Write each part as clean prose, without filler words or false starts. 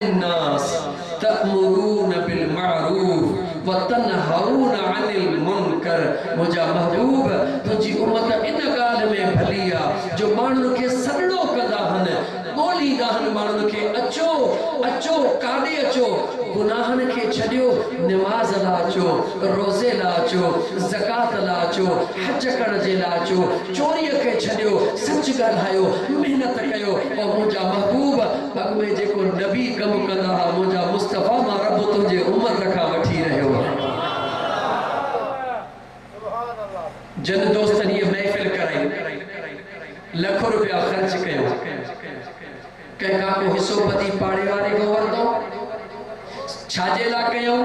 नास तअमुरून बिल मारूफ व तनहाऊन अनिल मुनकर। मुझा महबूब तुझी उम्मत इन ॻाल्हि में भली आहे जो माण्हुनि खे सॾड़ो कंदा आहिनि, ॻोल्हींदा आहिनि माण्हुनि खे, अचो अचो काॾे अचो, गुनाहनि खे छॾियो, निमाज़ लाइ अचो, रोज़े लाइ अचो, ज़कात लाइ अचो, हज करण जे लाइ अचो, चोरीअ खे छॾियो, सच ॻाल्हायो, महिनत कयो। और मुंहिंजा महबूब अॻ में जेको नबी कमु कंदा हुआ, मुंहिंजा मुस्तफ़ा मां रब तुंहिंजे उम्मत खां वठी रहियो आहे। जन दोस्तनि ये महफ़िल कराई, लख रुपया ख़र्च कयो, कंहिंखां को हिसो पती पाड़े वारे को वरितो, छाजे लाइ कयूं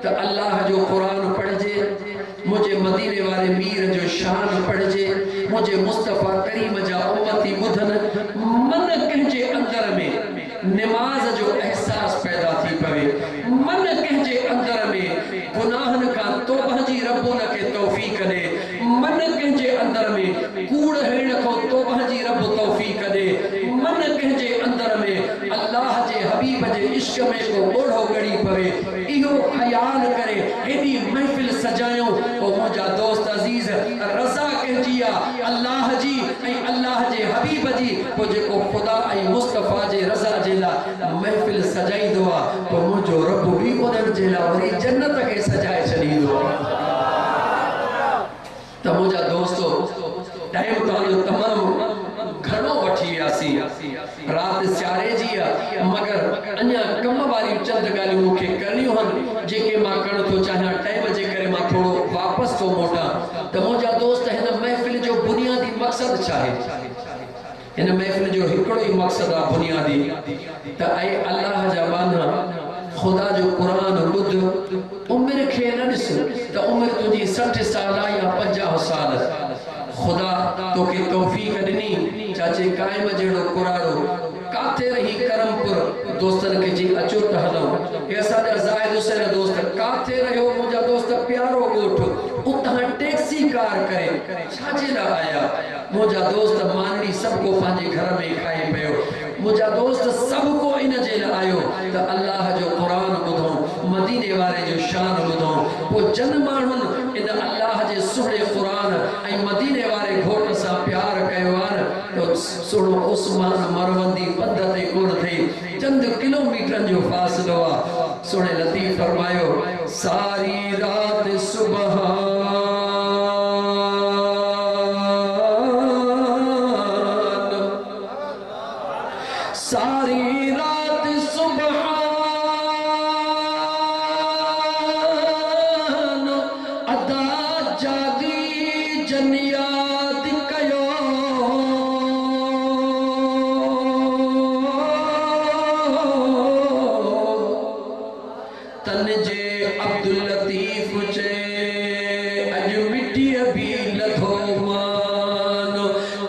त अल्लाह जो क़ुरान पढ़जे, मुझे मदीने वाले मीर जो शान पढ़जे, मुझे मुस्तफ़ा करीम जा उम्मती ॿुधन, मन कंहिंजे अंदर में निमाज़ जो एहसास पैदा थी पवे, मन कंहिंजे अंदर में गुनाहन खां तौबह जी रब उनखे तौफ़ीक़ ॾे, मन कंहिंजे अंदर में कूड़ हण खां तौबह जी रब तौफ़ीक़ ॾे, मन कंहिंजे अंदर में अल्लाह जे हबीब जे इश्क में को ॻोढ़ो ॻड़ी पवे। इहो ख़याल करे हेॾी महफ़िल सजायूं। ओ मुंहिंजा दोस्त अज़ीज़, रज़ा कंहिंजी आहे? अल्लाह जी ऐं अल्लाह जे हबीब जी। पोइ जेको ख़ुदा ऐं मुस्तफ़ा जे रज़ा जे लाइ महफ़िल सजाईंदो आहे, पोइ मुंहिंजो रब बि उन्हनि जे लाइ वरी जन्नत खे सजाए छॾींदो आहे। त मुंहिंजा दोस्तो, टाइम तव्हांजो तमामु घणो वठी वियासीं, राति सियारे जी आहे, मगर अञा कम वारी चंद ॻाल्हियूं मूंखे करणियूं आहिनि जेके मां करणु थो चाहियां। टाइम जे करे मां थोरो वापसि थो मोटां। त मुंहिंजा दोस्त, हिन महफ़िल जो बुनियादी मक़सदु छा आहे? हिन महफ़िल जो हिकिड़ो ई मक़सदु आहे बुनियादी, त ऐं अल्लाह जा बाना खुदा जो कुरान ॿुध। उमिरि खे न ॾिस त उमिरि तुंहिंजी 60 साल या 50 साल, खुदा तोखे तौफ़ीक़ ॾिनी, चाचे काइम जहिड़ो कुराड़ो काथे रही करमपुर दोस्तनि खे जी अचो त हलूं। हे असांजा ज़ाहिद हुसैन दोस्त, काथे रहियो मुंहिंजा दोस्त, प्यारो ॻोठ, उतां टैक्सी कार करे छाजे लाइ आया? मुंहिंजा दोस्त मानड़ी सभु को पंहिंजे घर में खाए पियो, मुंहिंजा दोस्त सभु को इन जे लाइ आयो त अल्लाह जो क़ुरान ॿुधूं, मदीने वारे जो शान ॿुधूं। पोइ जन माण्हुनि इन अल्लाह जे सुहिणे क़ुरान ऐं मदीने वारे घोट सां प्यार कयो आहे त सुहिणो उस्मान मरवंदी पंध ते कोन थिए, चंद किलोमीटरनि जो फ़ासिलो आहे। सुहिणे लतीफ़ फरमायो, सारी रात सुबह सारी रात सुबह अदा जागी जन याद कयो, तन जे अब्दुल लतीफ चे अज मिट्टी भी लथो मान,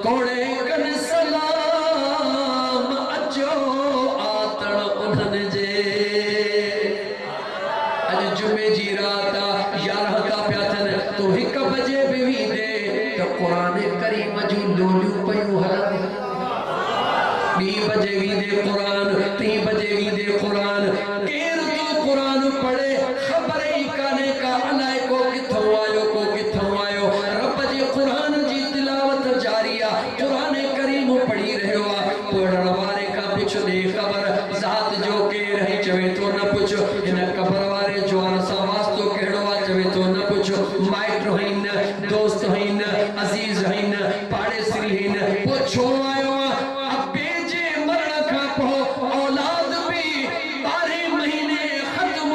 कोड़े कन सलाम अचो आतण उन्हनि जे। अज जुमे जी रात 11 था पिया थियनि, तूं 1 बजे बि वींदे त क़ुरान करीम जूं लोलियूं पयूं हलनि। 2 बजे वींदे क़ुरान, 3 बजे वींदे क़ुरान, केरु तो क़ुरान पढ़े ख़बर ई कान्हे का अलाए को किथों आयो, को किथों आयो। रब जे क़ुरान जी तिलावत जारी आहे, क़ुरान करीम पढ़ी रहियो आहे। पढ़ण वारे खां पुछ ॾे ख़बर ज़ात जो केरु है, चवे तो न पुछ। हिन क़बर वारे जवान सां वास्तो कहिड़ो आहे, चवे तो न पुछ। माइट आहिनि, दोस्त आहिनि, अज़ीज़ आहिनि, पाड़ेसरी आहिनि, पोइ छो आयो आहे? अबे जे मरण खां पोइ औलाद बि 12 महीने ख़त्म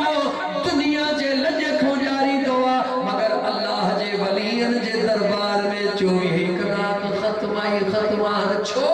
दुनिया जे लॼ खां ॼारींदो आहे, मगर अल्लाह जे वलीअनि जे दरबार में 24 कलाक ख़त्म ई ख़त्म आहे। छो?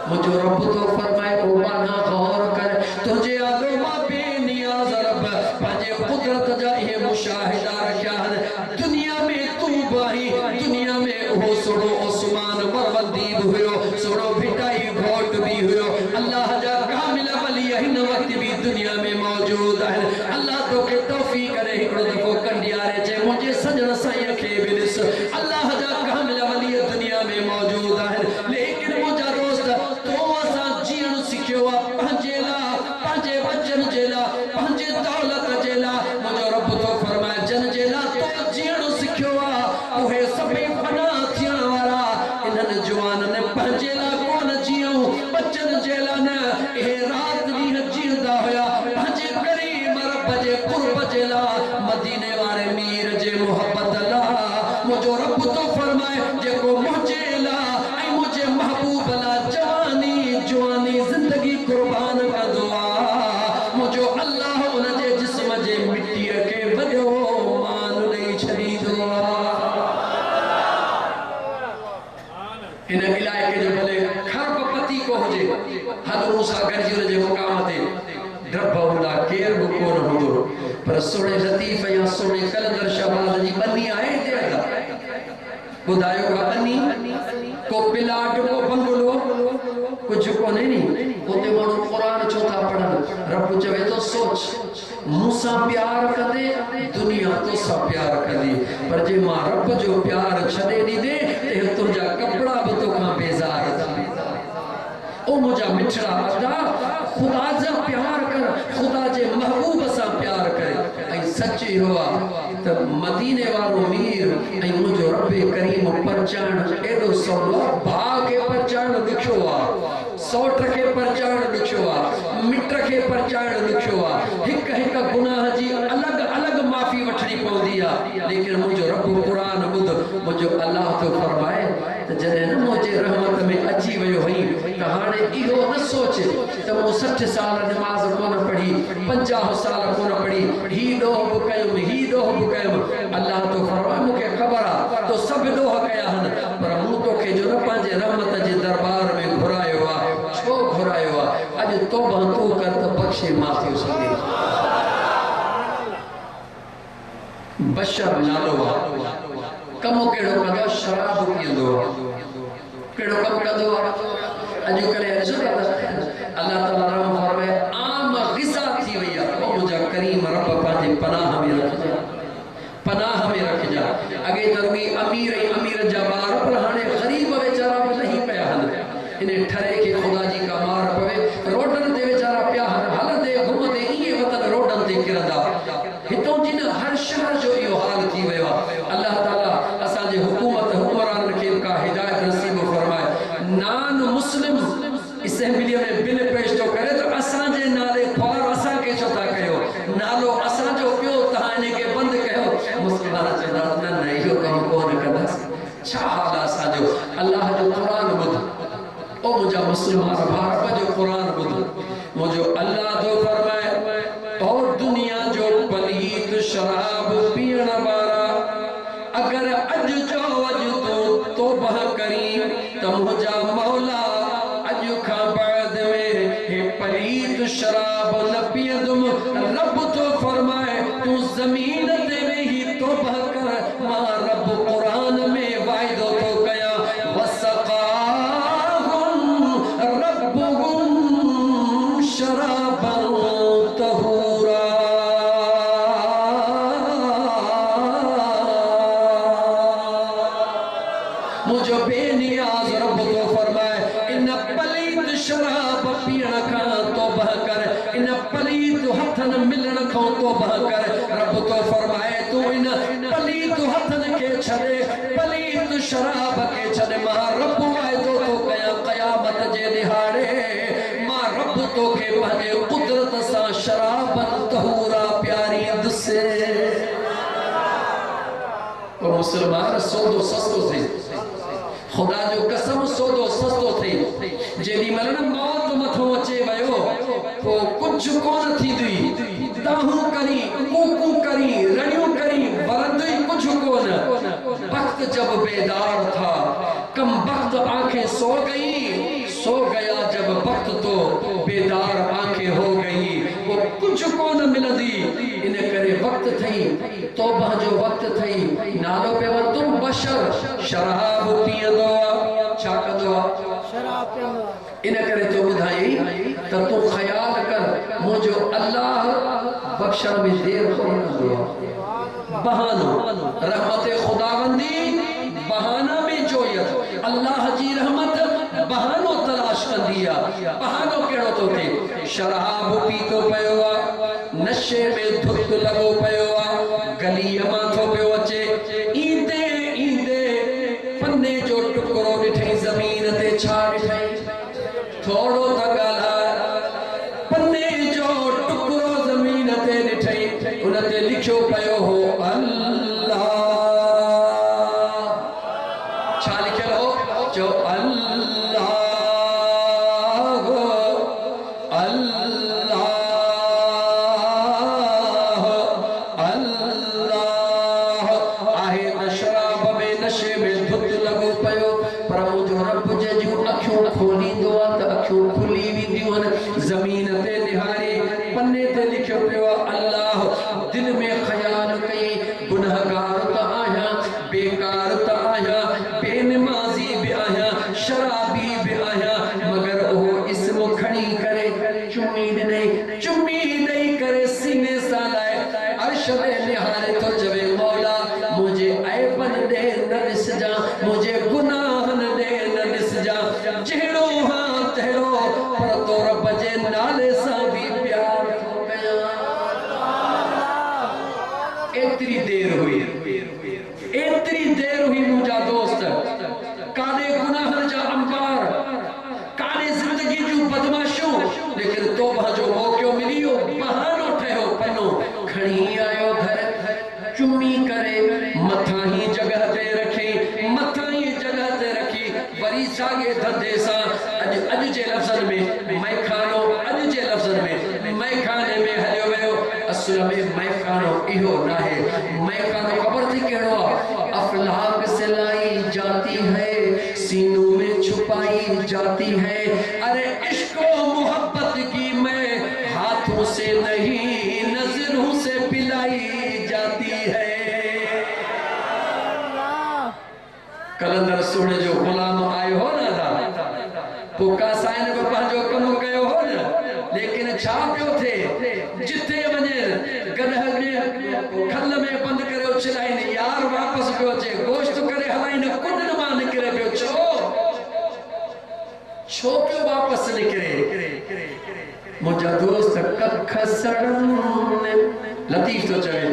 मुझो रब तो फरमाए, ओ बाना गौर कर, तुझे आगे मां बेनियाज़ रब पंहिंजे कुदरत जा इहे मुशाहिदा रखिया आहिनि। दुनिया में तू बाही, दुनिया में उहो सोड़ो उस्मान मरवंदी बि हुयो, सोड़ो भिटाई घोट बि हुयो। अल्लाह जा कामिल वली हिन वक्त भी दुनिया में मौजूद आहिनि। अल्लाह तोखे तौफ़ीक़ ॾे, हिकिड़ो दफ़ो कंडियारे चए मुंहिंजे सजण साईं खे बि ॾिस, अल्लाह जा कामिल वली दुनिया में मौजूद आहिनि। लेकिन मुंहिंजा दोस्त, तो असां जीअण सिखियो आहे पंहिंजे पर सोने लतीफ या सोने कलंदर शहबाज जी बन्नी आहे देगा बुधायो का बन्नी को प्लाट को बंगलो कुछ को नहीं उते मानो कुरान चौथा पढ़न रब चवे तो सोच मूसा प्यार कदे दुनिया तो सब प्यार कदी पर जे मां रब जो प्यार छदे दी दे ते तुझा कपड़ा भी तो का बेजार ओ मुझा मिठड़ा अदा खुदा जा प्यार कर खुदा जे महबूब सा प्यार करे ऐ सच्ची हुआ त मदीने वालो मीर ऐ मुझो रब्बे करीम परचान एडो सवलो भाग के परचान लिखो आ सौट के परचान लिखो आ मिट के परचान लिखो आ हिक हिक गुनाह जी अलग अलग माफी वठनी पौंदी आ लेकिन मुझो रब कुरान बुध मुझो अल्लाह तो फरमाए त जने न मुझे रहमत में अची वयो हई त हाने इहो न सोच त मो 60 साल नमाज कोन पढ़ी 50 साल कोन पढ़ी ही दोह कयम ही दोह कयम अल्लाह तो फरमाए मुके खबर आ तो सब दोह कया हन पर मु तो के जो न पांजे रहमत जे दरबार में घुरायो आ छो घुरायो आ अज तौबा तू कर त बख्शे माथियो सके बशर नालो आ कमो केड़ो कदो शराब पियंदो केड़ो कम कदो अजो करे अल्लाह ताला रब फरमाए आम गिसा थी वया ओ मुझा करीम रब पांजे पनाह में रख जा अगे तरुगी अमीर जा बार पर हाने गरीब बेचारा नहीं पया हन इने ठरे के खुदा जी का मार पवे रोडन दे बेचारा प्या हल दे घुमदे ये वतन रोडन ते किरंदा हितों जिन हर शहर जो यो हाल थी वयो अल्लाह ताला असा जे हुकूमत हुक्मरान के का हिदायत नसीब फरमाए नान मुस्लिम असेंबली में बिल पेश तो करे तो असा जे नाले ख्वार असा के छता कयो नालो असा जो पियो तहाने के बंद कयो मुस्लमान चंदा न यो काम कोन कदा छा हाल असा जो अल्लाह जो कुरान बुध ओ मुझा मुसलमान भारत जो कुरान बुध मुझो अल्लाह तो फरमाए और दुनिया जो पलीत शराब पीण वारा अगर अज जो अज तो तौबा करी त मुझा मौला अज का बाद में हे पलीत शराब न पियदुम रब तो फरमाए तू जमीन ते ही तौबा कर मां रब कुरान में वायदो तो कया वसका मुझो बेनियाज रब तो फरमाए इन पलीत शराब पीण का तौबा कर इन पलीत हथन मिलन को तौबा कर रब तो फरमाए तू इन पलीत हथन के छड़े पलीत शराब के छड़े मां रब वायदो तो कया कयामत जे दिहाड़े मां रब तो के पंहिंजे कुदरत सा शराबन तहूरा प्यारी दुसे ओ मुसलमान सौदो सस्तो थे खुदा जो कसम सौदो सस्तो थे जेडी मलन मौत मथो अचे वयो तो कुछ कोन थी दुई ताहू करी कूकू करी रड़ियों करी वरंदई कुछ कोन वक्त जब बेदार था कम वक्त आंखें सो गया जब वक्त तो बेदार आंखें हो गई वो कुछ कोन मिलदी इन करे वक्त थई तौबा जो वक्त थई नालो पे वर तुम बशर शराब पियंदो छा कंदो शराब पियंदो इन करे तो बुधाई त तू ख्याल कर मुझो अल्लाह बख्शण में देर कोन कंदो बहानो रहमत खुदावंदी बहाना में जोयत अल्लाह जी रहमत बहानो तलाश कंदिया बहानो केड़ो तो थे शराब पीतो पयो नशे में धुत लगो पयो गली माथो पे अचे ईंदे ईंदे पन्ने जो टुकड़ो ॾिठई ज़मीन ते छा ॾिठई थोड़ो त ॻाल्हाए पन्ने जो टुकड़ो ज़मीन ते ॾिठई उन ते लिखियो पयो हो अल्लाह छा लिखियल हो जो अल्लाह जमीन ते निहारे पन्ने ते लिखियो पियो अल्लाह दिल नहीं चुम्मी नहीं करे सीने सालाए अर्श में निहारे तो जबे मौला मुझे ऐबन दे न निस जा मुझे गुनाहन दे न निस जा जहिड़ो हां तहिड़ो पर तो रब जे नाले सां भी प्यार थो कयां एतरी देर हुई मुंहिंजा दोस्त काने गुनाहन जा अंबार काने जिंदगी जूं बदमाशूं लेकिन तौबा जो मौक़ो मिलियो बहानो ठहियो पनो खणी आयो घर चुम्मी करे मथा ही जगह ते रखी वरी सागे धंधे सां अॼु जे लफ़्ज़नि में मैखानो अॼु जे लफ़्ज़नि में मैखाने में हलियो वियो असुल में मैखानो इहो नाहे मैखानो ख़बर थी कहिड़ो आहे अफलाक से लाई जाती है सीनों में छुपाई जाती है अरे इश्क और मोहब्बत की मैं हाथों से नहीं नजरों से पिलाई जाती है कलंदर सोने जो गुलाम आयो हो ना था पोका साइन को पंहिंजो कम कयो हो न लेकिन छा पियो थे जिथे वञे गदह में खल में बंद करे उछलाइन यार वापस पियो अचे गोश्त करे हलाइन कुंडन मां निकिरे पियो छो पियो वापस निकिरे मुंहिंजा दोस्त कख सड़न लतीफ तो चवे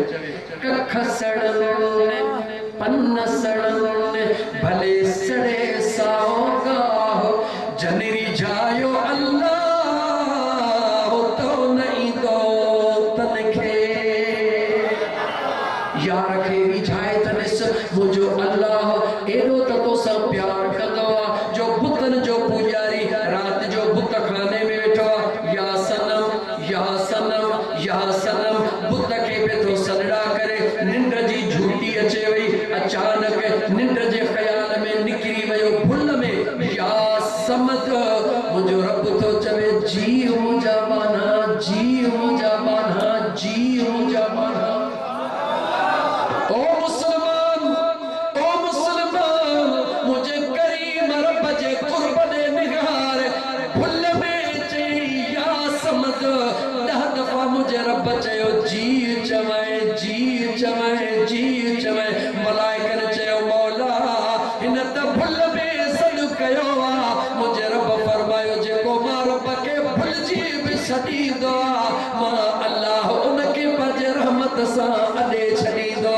कख सड़न पन्न सड़न भले सड़े साओगा जनरी जायो अल्लाह तो नहीं दो तन खे यार खे रिझाए तनिस मुंहिंजो अल्लाह एॾो त तोसां प्यार कंदो आहे जो बुतन जो पुजारी रात जो बुत खाने में वेठो आहे या सनम या सनम या सनम बुत खे पे तो सनड़ा करे निंड जी झूठी अचे वई अचानक निंड जे ख्याल में निकिरी वियो भुल में या समत मुंहिंजो रब तो चवे जी मुंहिंजा बाना जी मुंहिंजा बाना जी मुंहिंजा बाना ओ मुसलमान मुझे करीम रब जे कुर्ब दे निगार भुल में चई या समत 10 दफ़ा मुझे रब चयो जी चवाए मलाइकन चयो मौला हिन त भुल में सॾु कयो आहे मुझे रब फरमायो जेको मां रब खे भुलिजी बि छॾींदो आहे मां अल्लाह उनखे पंहिंजे रहमत सां अॾे छॾींदो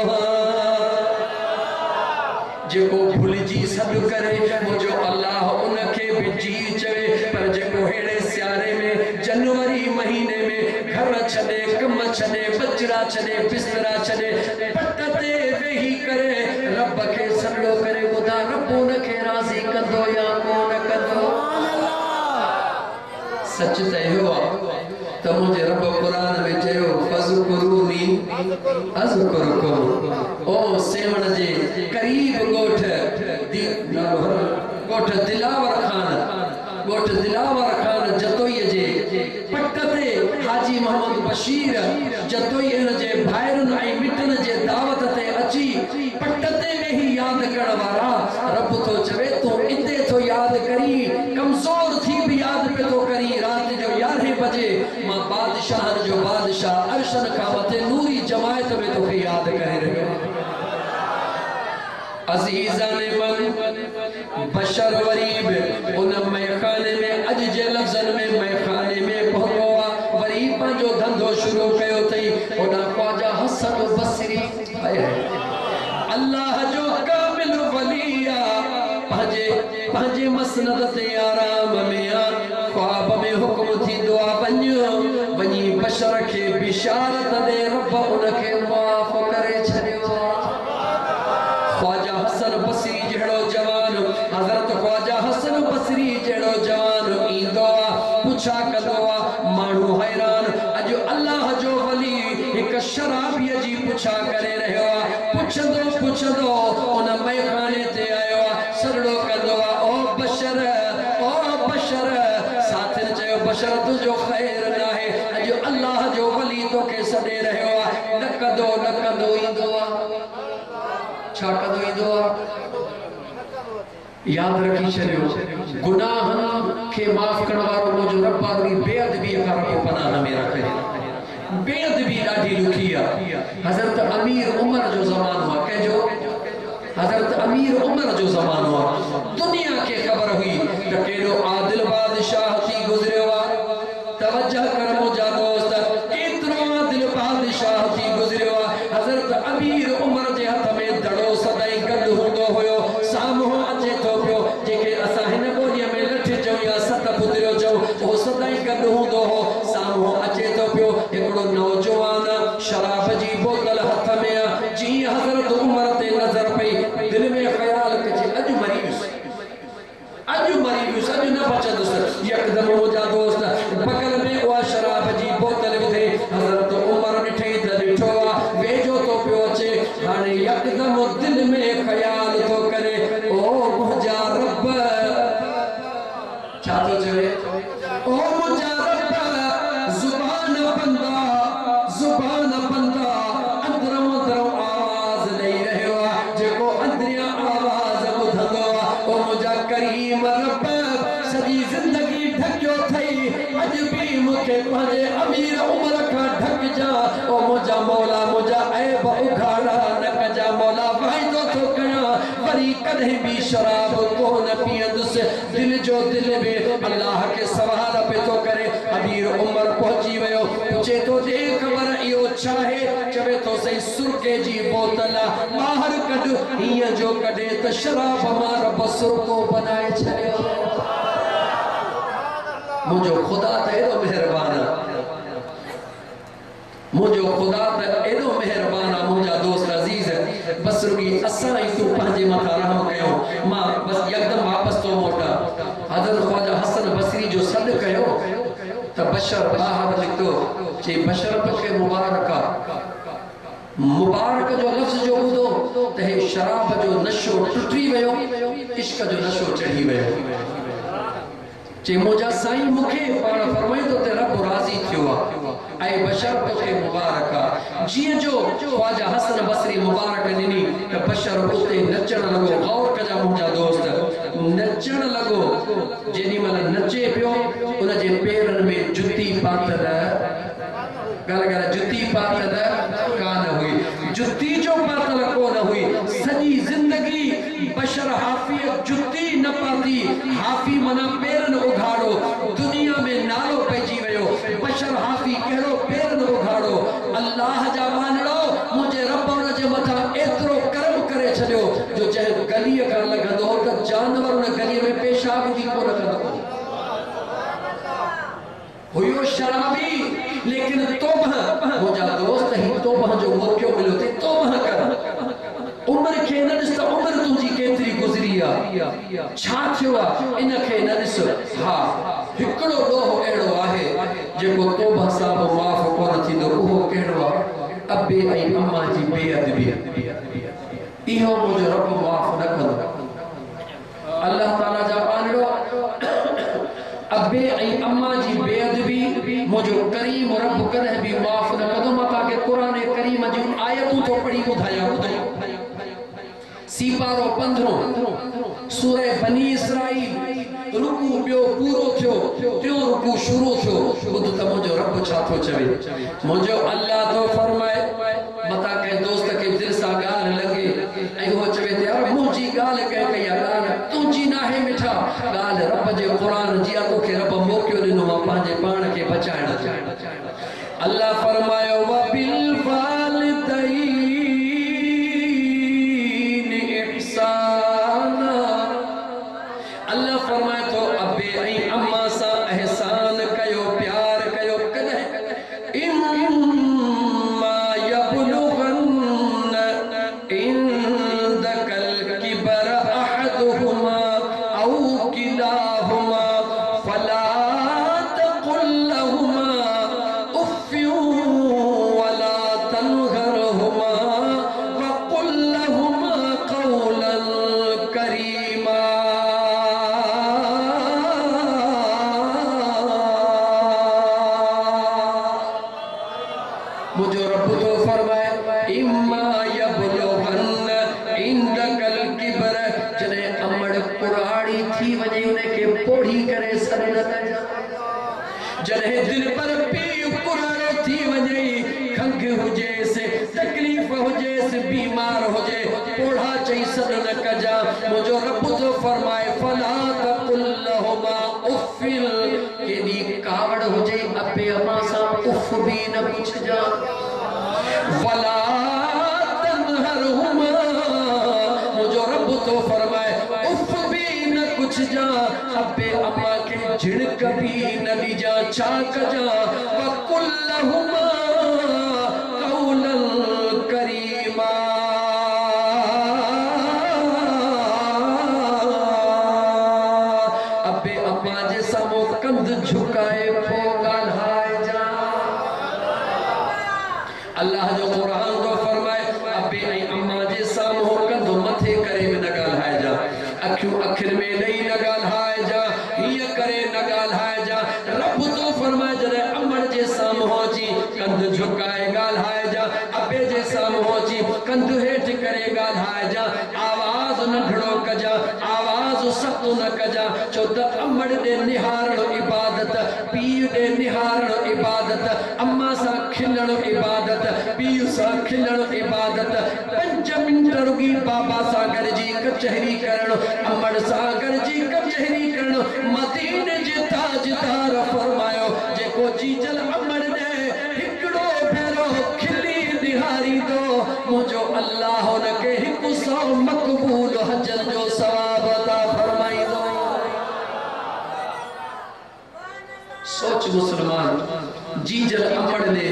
जेको भुलिजी सॾु करे मुंहिंजो अल्लाह उनखे बि जी चवे पर जेको हेड़े सियारे में जनवरी महीने में घर छॾे कम छॾे बजरा छॾे बिस्तरा छॾे पट ते वेही करे रब खे सॾो करे ॿुधा रब उनखे राज़ी कंदो या कोन कंदो सच त इहो आहे त मुंहिंजे रब क़ुरान में चयो फज़कुरूनी अज़कुरुकुम ओ सेवण जे करीब ॻोठ दिलावर खान जतोई जे पट ते हाजी मोहम्मद बशीर जतोई इन जे भाइरन ऐं मिटन जे दावत ते अची पट ते वेही याद करण वारा रब तो चवे तूं इते थो याद करी कमज़ोर थी भी याद पे तो करी रात जो 11 बजे मां बादशाहन जो बादशाह अर्शन खां मथे नूरी जमायत में तोखे याद करे रहियो अज़ीज़ाने मन बशर वरीब उन मैखाने में अज जे लफ्ज़न में मैखाने में पहुतो आ वरी पंहिंजो धंधो शुरू कयो थई ओडा ख्वाजा हसन बसरी अल्लाह जो कामिल वलिया पंहिंजे मसनद ते आराम में ख्वाब में हुक्म थी दुआ वञी बशर खे बिशारत दे रब उनखे माफ़ करे छॾियो ख्वाजा हसन बसरी जहिड़ो जवान हज़रत ख्वाजा हसन बसरी जहिड़ो जवान ईंदो आहे पुछा कंदो आहे माण्हू हैरान अॼु अल्लाह जो वली हिकु शराबीअ जी पुछा करे रहियो आहे पुछंदो उन मैखाने ते आयो आहे सॾो कंदो आहे ओ बशर साथिन चयो बशर तुंहिंजो ख़ैर नाहे अॼु अल्लाह जो वली तोखे सॾे रहियो आहे न कंदो ईंदो आहे छा कंदो ईंदो आहे याद रखी छॾियो गुनाहन खे माफ़ करण वारो मुंहिंजो रब आहे बेअदबी खां रब पनाह में रखे बेअदबी ॾाढी ॾुखी आहे हज़रत अमीर उमर जो ज़मानो आहे कंहिंजो हज़रत अमीर उमर जो ज़मानो आहे दुनिया खे ख़बर हुई त केॾो आदिल बादशाह थी गुज़रियो आहे तवज्जो कर मुंहिंजा दोस्त केतिरो आदिल बादशाह थी गुज़रियो आहे हज़रत अमीर उमर जे हथ में दड़ो सदाई गॾु हूंदो हुयो साम्हूं अचे थो पियो जेके असां हिन ॿोलीअ में लठ चऊं या सत पुदरियो चऊं उहो सदाई गॾु हूंदो हो साम्हूं अचे थो पियो हिकिड़ो नौजवान शराब जी बोतल हथ में आहे जीअं हज़रत उमर ते नज़र पई दिल में ख़्याल कजे अॼु मरी वियुसि अॼु न बचंदुसि यकदम मुंहिंजा दोस्त बगल में उहा शराब जी बोतल विधे हज़रत उमर ॾिठे त ॾिठो आहे वेझो थो पियो अचे हाणे यकदम दिल में ख़्याल थो करे ओ मुंहिंजा रब छा थो चवे ओ मुंहिंजा रब ज़ुबान बंदा अंदरों आवाज़ ॾेई रहियो आहे जेको अंदरियां आवाज़ ॿुधंदो आहे ओ मुंहिंजा करीम रब सॼी ज़िंदगी ढकियो थई अॼु बि मूंखे पंहिंजे अमीर उमर खां ढकजा ओ मुंहिंजा मौला मुंहिंजा ऐब उघाड़ा न कजा मौला वाइदो थो कयां वरी कॾहिं बि शराब कोन पीअंदुसि दिल जो दिल में अल्लाह के सवाल पे थो करे अमीर उमर पहुची वियो पुछे थो दे ख़बर इहो छा आहे चवे थो सही सुर्के जी बोतल ॿाहिरि कढ हीअं जो कढे त शराब मां रब सुर्को बनाए छॾियो मुझो खुदा त एॾो मेहरबान आहे मुझो खुदा त एॾो मेहरबान आहे मुंहिंजा दोस्त अज़ीज़ बस रुगी असां ई तूं पंहिंजे मथां रहम कयो मां बस यकदम वापसि तो मोटा हज़रत ख्वाजा हसन बसरी जो सॾु कयो त बशर ॿाहिरि निकितो चई बशर तोखे मुबारक जो लफ़्ज़ जो ॿुधो त हे शराब जो नशो टुटी वियो इश्क जो नशो चढ़ी वियो चे मुझा साईं मूंखे पाण फरमाई तो ते रब राज़ी थियो आहे ऐं बशर तोखे मुबारक आहे जीअं जो ख्वाजा हसन बसरी मुबारक ॾिनी त बशर उते नचण लॻो गौर कजा मुंहिंजा दोस्त नचण लॻो जेॾी महिल नचे पियो उन जे पेरनि में जुती पातल जुती पातल कान हुई जुती जो पातल कोन हुई सॼी ज़िंदगी बशर हाफ़ी जुती न पाती हाफ़ी मना पेरनि उघाड़ो दुनिया में नालो पइजी वियो बशर हाफ़ी कहिड़ो पेरनि उघाड़ो अल्लाह जा वानड़ो मुंहिंजे रब उन जे मथां एतिरो कर्म करे छॾियो जो जंहिं गलीअ खां लॻंदो हो त जानवर उन गलीअ में पेशाब बि कोन कंदो हुयो शराबी लेकिन तौबह मुंहिंजा दोस्त ही तौबह जो मौक़ो मिलियो ते तौबह कर उमर खे न ॾिस त उमर तुंहिंजी केतिरी गुज़री आहे छा थियो आहे इन खे न ॾिस हा हिकिड़ो ॾोहो अहिड़ो आहे जेको तौबह सां बि माफ़ कोन थींदो उहो कहिड़ो आहे अबे ऐं अम्मा जी बेअदबी इहो मुंहिंजो रब माफ़ न कंदो अल्लाह ताला जा पाणिड़ो अबे ऐं अम्मा जी बेअदबी मुझो करीम रब कदहिं भी माफ़ न कंदो मां तव्हांखे क़ुरान करीम जूं आयतूं थो पढ़ी ॿुधायां सीपारो 15 सूरह बनी इसराइल रुकू ॿियो पूरो थियो टियों रुकू शुरू थियो ॿुध त मुंहिंजो रब छा थो चवे मुंहिंजो अल्लाह थो फरमाए मता कंहिं दोस्त खे दिलि सां ॻाल्हि लॻे ऐं उहो चवे त यार मुंहिंजी ॻाल्हि कंहिं कई आहे ॻाल्हि तुंहिंजी नाहे मिठा ॻाल्हि रब जे क़ुरान जी आहे तोखे रब मौक़ो ॾिनो आहे पंहिंजे पाण खे बचाइण जो अल्लाह फरमायो वबिल वालिदैन ihsana अल्लाह फरमाए तो अबे ऐं अम्मा सां एहसान कयो प्यार कयो कदहिं इम्मा यबलुगन इंदकल किबर अहदुहुमा औ किलाहुमा फला तकुल लहुमा उफ्फिन वला तनहरहुमा वकुल लहुमा कौलन करीमा मुझो रब तो फरमाए इम्मा यबलुगन इंदकल किबर जने अमड़ कुराड़ी थी वने उनके पोड़ी करे सर न जने दिल पर पी अबे अम्मा सा उफ भी न कुछ जा वला तनहरहुमा मुझो रब तो फरमाए उफ भी न कुछ जा अबे अम्मा के झिड़क भी न दी जा चाक जा वकुल्लहुमा कौलन करीमा अबे अम्मा जे सामो कंध झुकाए फोगाल हाय जा अल्लाह जो कुरान तो फरमाए अबे ऐं अम्मा जे सामो कंध मथे करे में न ॻाल्हाए जा अखियूं अखियुनि में ॾेई न ॻाल्हाए जा हीअं करे न ॻाल्हाए जा रब तो फरमाए जॾहिं अमड़ जे साम्हूं अची कंध झुकाए ॻाल्हाए जा अबे जे साम्हूं अची कंध हेठि करे ॻाल्हाए जा आवाज़ नंढड़ो कजा आवाज़ सख़्तु न कजा छो त अमड़ ॾे निहारणो इबादत पीउ ॾे निहारणो इबादत अम्मा सां खिलणो इबादत पीउ सां खिलणो इबादत 5 मिंट रुगी बाबा सां गॾिजी कचहरी करणु अमड़ सां गॾिजी कचहरी करणु मदीने जे ताजदार फरमायो जेको जीजल अमड़ ॾे हिकिड़ो भेरो खिली निहारी दो मुझो अल्लाह हुनखे 100 मक़बूल हजन जो सवाब अता फरमाईंदो सोच मुसलमान जीजल अमड़ ने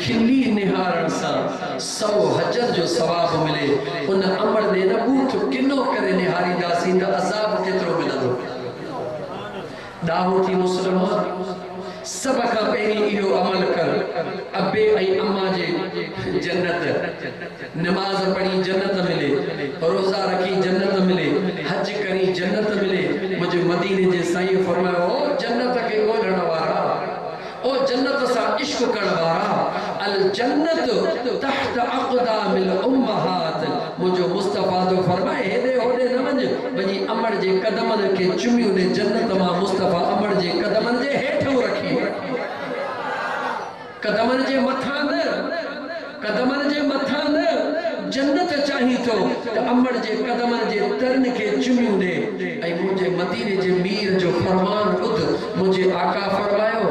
खिली निहारण सां 100 हजर जो सवाब मिले उन अमड़ ने न बूथ किनो करे निहारींदासीं त अज़ाब केतिरो मिलंदो दाहो थी मुसलमान सब खां पहिरीं इहो अमल कर अबे ऐं अम्मा जे जन्नत नमाज पढ़ी जन्नत मिले रोज़ा रखी जन्नत मिले हज करी जन्नत मिले मुझे मदीने जे साईं फरमायो ओ जन्नत के ॻोल्हण वारा ओ जन्नत सां इश्क करण वारा अल जन्नत तहत अक़दामिल उम्महात मुझो मुस्तफा तो फरमाए हेॾे होॾे न वञ वञी अमड़ जे कदमनि खे चुमी उन जन्नत मां मुस्तफा अमड़ जे कदमनि जे हेठो रखी कदमनि जे मथां न कदमनि जे मथां न जन्नत चाही तो त अमड़ जे कदमनि जे तरन खे चुमी उन ऐं मुझे मदीने जे मीर जो फरमान ॿुध मुझे आका फरमायो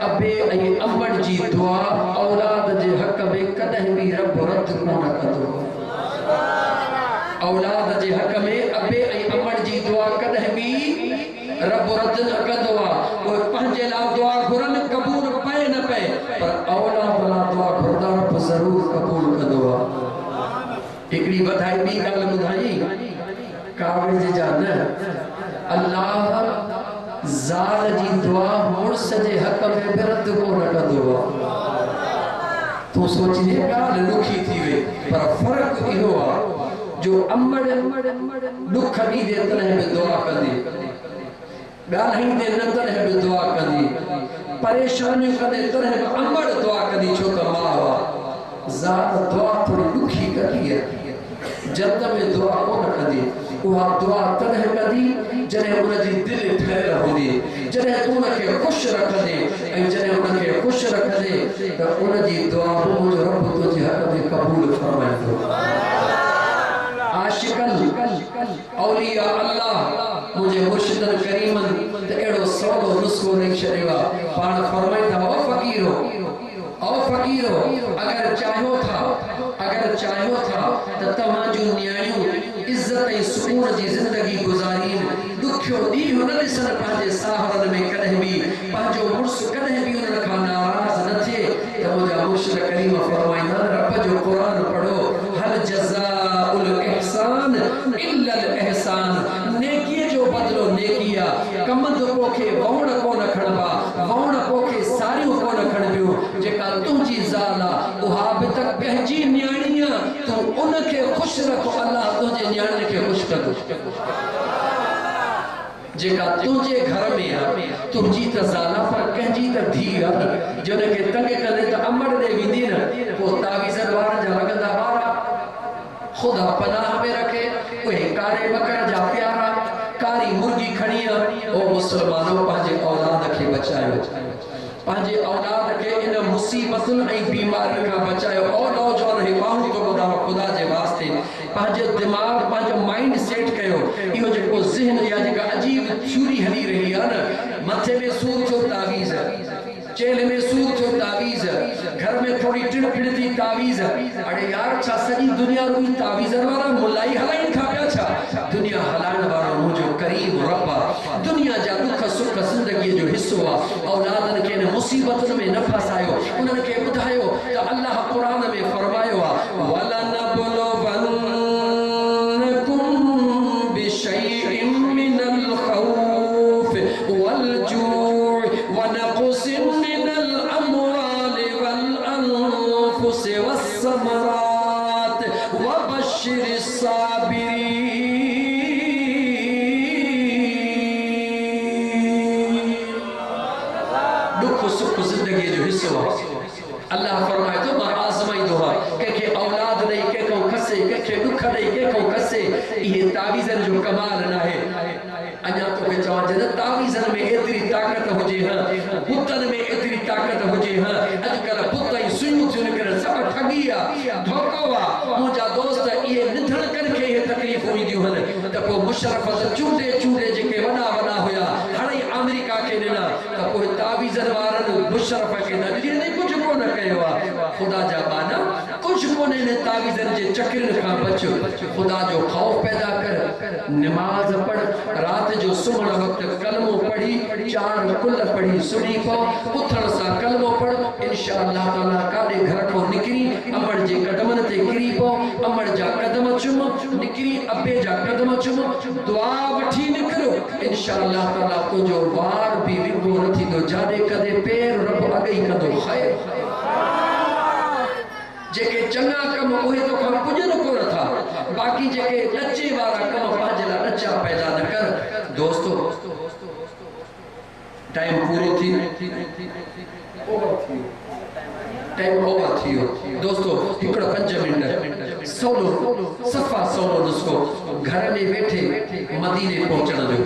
अबे ऐं अमड़ जी दुआ औलाद जे हक़ में कॾहिं बि रब रद्द कोन कंदो औलाद जे हक़ में अबे ऐं अमड़ जी दुआ कॾहिं बि रब रद्द न कंदो आहे उहे पंहिंजे लाइ दुआ घुरनि क़बूल पए न पए पर औलाद लाइ दुआ घुरंदा रब ज़रूर क़बूल कंदो आहे हिकिड़ी वधाई ॿी ॻाल्हि ॿुधाई कावड़ जे जा न अल्लाह ज़ाल जी दुआ मुड़स जे हक़ में बि रद्द कोन कंदो आहे तूं सोचिजे ॻाल्हि ॾुखी थी वई पर फ़र्क़ु इहो आहे जो अमड़ ॾुख ॾींदे तॾहिं बि दुआ कंदी ॻाल्हाईंदे न तॾहिं बि दुआ कंदी परेशानियूं कंदे तॾहिं बि अमड़ दुआ कंदी छो त माउ आहे ज़ाल दुआ थोरी ॾुखी कंदी आहे जन्नत में दुआ कोन कंदी उहा दुआ तॾहिं कंदी जॾहिं उनजी दिलि ठहियल हूंदी जॾहिं तूं उनखे ख़ुशि रखंदे ऐं जॾहिं उनखे ख़ुशि रखंदे त उनजी दुआ मुंहिंजो रब तुंहिंजे हक़ में क़बूल फरमाईंदो आशिकन औलिया अल्लाह मुझे मुर्शिदन करीमन त अहिड़ो सवलो नुस्ख़ो ॾेई छॾियो आहे पाण फरमाईंदा ओ फ़क़ीरो अगर चाहियो था त तव्हां जूं न्याणियूं इज़त ऐं सुकून जी ज़िंदगी गुज़ारीन ॾुखियो ॾींहुं न ॾिसनि पंहिंजे सावरनि में कॾहिं बि पंहिंजो मुड़ुसु कॾहिं बि उन्हनि खां नाराज़ न थिए त मुंहिंजा मुर्शिद करीम फरमाईंदा रब जो क़ुरान पढ़ो हल जज़ाउल इहसान इल्लल इहसान नेकीअ जो बदिलो नेकी आहे कमंद पोखे वहुण कोन खणबा वहुण पोखे सारियूं कोन खणबियूं जेका तुंहिंजी ज़ाल आहे उहा बि त कंहिंजी न्याणी आहे तूं उनखे ख़ुशि रख अल्लाह तुंहिंजे न्याणे खे ख़ुशि कंदो जेका तुंहिंजे घर में आहे तुंहिंजी त ज़ाल पर कंहिंजी त धीउ आहे जॾहिं तंग कंदे त अमड़ ॾे वेंदी न पोइ तावीज़नि वारनि जा लॻंदा ॿार ख़ुदा पनाह में रखे उहे कारे बकर जा प्यारा कारी मुर्गी खणी ओ मुसलमानों पंहिंजे औलाद खे बचायो पंहिंजे औलाद खे इन मुसीबतुनि ऐं बीमारियुनि खां बचायो ओ नौजवान हे माण्हू तो ॿुधायो ख़ुदा जे वास्ते पंहिंजो दिमाग़ पंहिंजो माइंड सेट कयो इहो जेको ज़हन या जेका अजीब थ्यूरी हली रही आहे न मथे में सूर थियो तावीज़ चेहरे में सूद थियो तावीज़ घर में थोड़ी टिड़ पिड़ थी तावीज़ अरे यार छा सॼी दुनिया रुई तावीज़न वारा मुलाई हलाइन था पिया छा दुनिया हलाइण वारो मुंहिंजो करीम रब आहे दुनिया जा दुख सुख ज़िंदगीअ जो हिस्सो आहे औलादनि खे हिन मुसीबतुनि में न फसायो उन्हनि खे ॿुधायो त अल्लाह क़ुरान में फरमायो आहे वलनबलवन्नकुम बिशैइन मिनल खौफ वल जूअ वनक़सिम मिनल अमवालि वल अनफुस वस्समरात वबश्शिरिस साबिरीन दुख सुख ज़िंदगी जो हिस्सो आहे अल्लाह फरमाए तो मां आज़माईंदो आहे कंहिंखे औलाद ॾेई कंहिंखो खसे कंहिंखे ॾुख ॾेई कंहिंखो खसे इहे तावीज़नि जो कमाल न आहे अञा तोखे चवां जॾहिं तावीज़नि में एतिरी ताक़त हुजे हा पुतनि में एतिरी ताक़त हुजे हा अॼुकल्ह पुत ऐं सुयूं थियूं निकिरनि सभु ठगी आहे धोखो आहे मुंहिंजा दोस्त इहे निधणकनि खे इहे तकलीफ़ूं ईंदियूं आहिनि त पोइ मुशरफ चूंडे चूंडे जेके वॾा वॾा हुया हाणे अमेरिका खे ॾिना त पोइ तावीज़नि वारनि मुशरफ खे न ॾिनी कुझु कोन कयो आहे ख़ुदा जा बाना कुझु कोन्हे इन तावीज़नि जे चक्रनि खां बच ख़ुदा जो ख़ौफ़ पैदा कर नमाज़ पढ़ राति जो सुम्हण वक़्तु कलमो पढ़ी 4 कुल पढ़ी सुम्ही पओ उथण सां कलमो पढ़ इंशाअल्लाह ताला काॾे घर खां निकिरी अमड़ जे कदमनि ते किरी पओ अमड़ जा कदम चुम निकिरी अबे जा कदम चुम दुआ वठी निकिरो इंशाअल्लाह ताला तुंहिंजो वार बि विंगो न थींदो जाॾे कदे पैर रब अॻई कंदो ख़ैर जेके चङा कम उहे तोखां पुॼनि कोन था बाक़ी जेके ॾचे वारा कम पंहिंजे लाइ ॾचा पैदा न कर दोस्तो टाइम पूरो थी टाइम ओवर थी वियो दोस्तो हिकिड़ो 5 मिंट सवलो सफ़ा सवलो नुस्ख़ो घर में वेठे मदीने पहुचण जो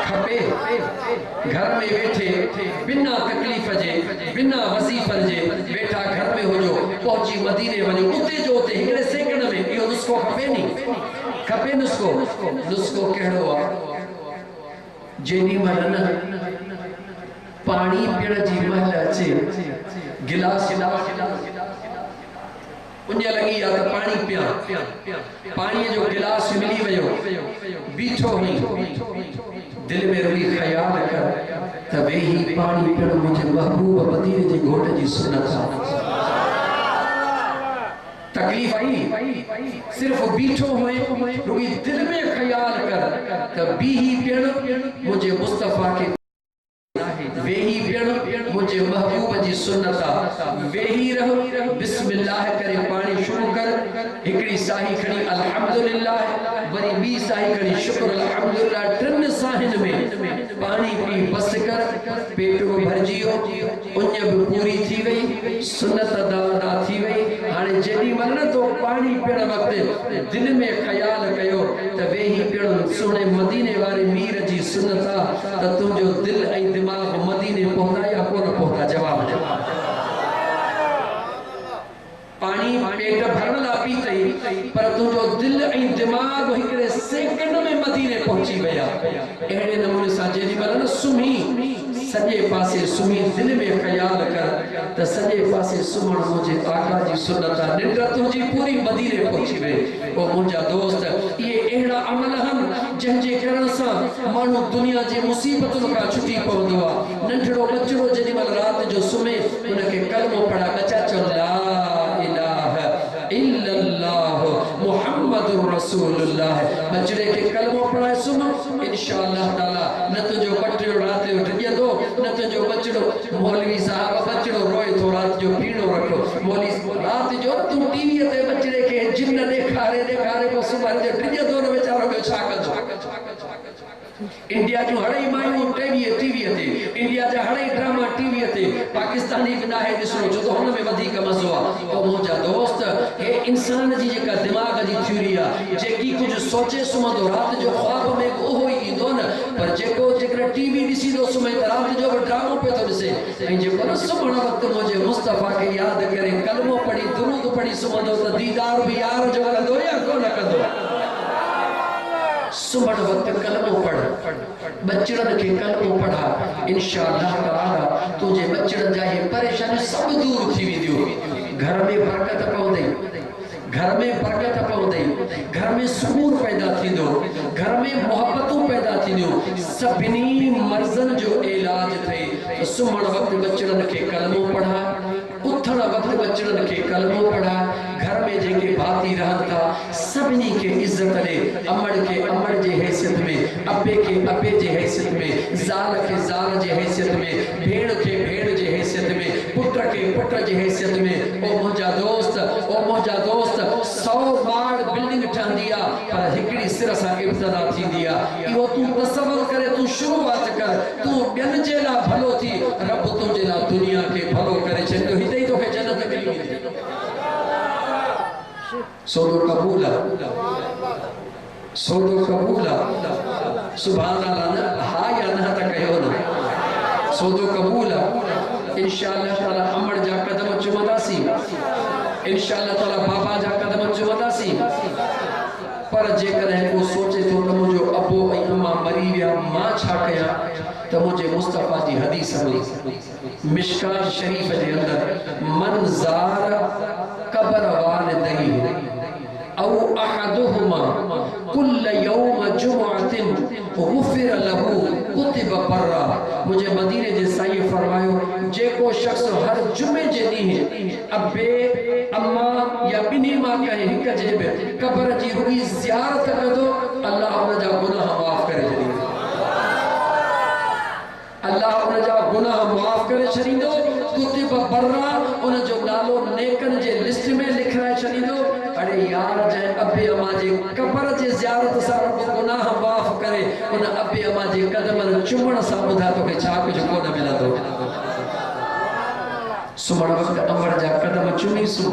खपे घर में वेठे बिना तकलीफ़ जे बिना वज़ीफ़नि जे वेठा घर में हुजो पहुची मदीने वञो उते जो उते हिकिड़े सेकंड में इहो नुस्ख़ो खपे नी खपे नुस्ख़ो कहिड़ो आहे जेॾी महिल न पाणी पीअण जी महिल अचे गिलास उञ लगी आ तो पानी पिया पानी जो गिलास मिली वयो बीठो हुई दिल में रुई ख्याल कर तबे ही पानी पिण मुझे महबूब मदीने जे घोट जी सुन्नत तकलीफ आई सिर्फ बीठो हुए रुई दिल में ख्याल कर तबे ही पिण मुझे मुस्तफा के वेही पिण मुझे महबूब जी सुन्नत वेही रहो बिस्मिल्लाह करे पानी शुरू कर हिकड़ी साही खड़ी अल्हम्दुलिल्लाह वरी बी साही खड़ी शुक्र अल्हम्दुलिल्लाह टिन साहिन में पानी पी बस कर पेट को भरजियो उञ भी पूरी थी गई सुन्नत अदा थी गई हाने जेडी मन तो पानी पिण वक्त दिल में ख्याल कयो त वेही पिण सोने मदीने वाले मीर जी सुन्नत त तुझो दिल ऐ दिमाग मदीने पहुंचा या कोन पहुंचा जवाब दे पानी पेट भरण ला पीते पर तुझो दिल ऐ दिमाग हिकड़े सेकंड में मदीने पहुंची वया एड़े नमूने सा जेडी मल न सुमी सजे पासे सुमी दिल में ख्याल कर त सजे पासे सुमण मुझे आका जी सुन्नत निंड तुझी पूरी मदीने पहुंची वे ओ मुझा दोस्त ये एड़ा अमल हम जंजे करण सा मानू दुनिया जे मुसीबतन का छुटी पवंदो आ नंढड़ो बच्चो जेडी मल रात जो सुमे उनके कलमो पढ़ा कचा चला इलाहा इल्लल्लाह मुहम्मदुर रसूलुल्लाह बचड़े के कलमो पढ़ाए सुनो इंशाअल्लाह ताला न तुझो बचड़ो रात जो टिजंदो न तुझो बचड़ो मौलवी साहब बचड़ो रोए तो रात जो पीणो रखो मौलवी रात जो तू टीवी ते बचड़े के जिन्न देखारे को सुबह जो टिजंदो न बेचारो के छा कंदो इंडिया जो हड़ई मायूं टीवी ते इंडिया जा हड़ई ड्रामा टीवी ते पाकिस्तानी बिना है दिसो जो तो हुन में वधिक मज़ो आ ओ मुझा दोस्त हे इंसान जी जेका दिमाग जी थ्योरी आ जेकी कुछ सोचे सुमंदो रात जो ख्वाब में ओहो ही इंदो न पर जेको जेकर टीवी दिसी दो सुमे रात जो ड्रामो पे तो दिसे ऐ जेको न सुमण वक्त मुझे मुस्तफा के याद करे कलमो पढ़ी दुरूद पढ़ी सुमंदो त दीदार भी यार जो कंदो या कोन कंदो सुबह वक्त कलमो पढ़ बच्चड़न के कलमो पढ़ा इंशाअल्लाह ताला तुझे बच्चड़न जा ये परेशानी सब दूर थी विदियो घर में बरकत पवंदई घर में बरकत पवंदई घर में सुकून पैदा थींदो घर में मोहब्बतूं पैदा थींदियूं सभिनी मर्ज़न जो इलाज थे तो सुम्हण वक्त बच्चड़न के कलमो पढ़ा उथण वक्त बच्चड़न के कलमो पढ़ा घर में जेके भाती रहन था सभिनी के इज्जत दे अमड़ के अमड़ जे हैसियत में अब्बे के अब्बे जे हैसियत में ज़ाल के ज़ाल जे हैसियत में भेड़ के भेड़ जे हैसियत में पुत्र के पुत्र जे हैसियत में ओ मुंहिंजा दोस्त 100 माड़ बिल्डिंग ठहंदी आ पर हिकड़ी सिर सां इब्तिदा थींदी आ इहो तू तसव्वुर करे तू शुरूआत कर तू ॿियनि जे लाइ भलो थी रब तुंहिंजे लाइ दुनिया खे भलो करे छॾियो हिते ई तोखे जन्नत मिली वेंदी सौदो कबूल सुभान अल्लाह न हा या न त कयो न सौदो कबूल इंशाअल्लाह ताला अमड़ जा कदम चुमंदासी इंशाअल्लाह ताला बाबा जा कदम चुमंदासी पर जेकर को सोचे तो मुझे अबो इमा मरी विया मां छा कया तो मुझे मुस्तफा जी हदीस में मिशकात शरीफ के अंदर मंजार कब्र वालिदैहि औ अहदुहुमा कुल यौम जुमअतिन गुफिर लहू कुतिब बर्रा मुझे मदीने जे साईं फरमायो जेको शख्स हर जुमे जे ॾींहुं अब्बे अम्मा या बिनी मां कहे हिक जे कब्र जी रुई ज़ियारत कंदो अल्लाह उन जा गुनाह माफ़ करे छॾींदो अल्लाह उन जा गुनाह माफ़ करे छॾींदो कुतिब बर्रा उन जो नालो नेकन जे लिस्ट में लिखाए छॾींदो अरे यार जै अब्बे अम्मा जे कब्र जे ज़ियारत सां गुनाह माफ़ करे उन अब्बे अम्मा जे कदमन चुमण सां ॿुधा तोखे छा कुझु कोन मिलंदो सुमण वक्त अमड़ जा कदम चुमी सु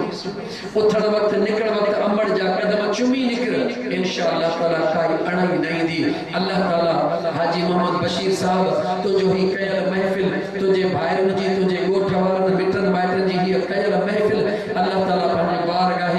उथण वक्त निकल वक्त अमड़ जा कदम चुमी निकर इंशाअल्लाह ताला काई अणाई नहीं दी अल्लाह ताला हाजी मोहम्मद बशीर साहब तो जो ही कयल महफिल तुझे भाइरन जी तुझे गोठ वारन मिटन माइटन जी ही कयल महफिल अल्लाह ताला अपनी बारगाह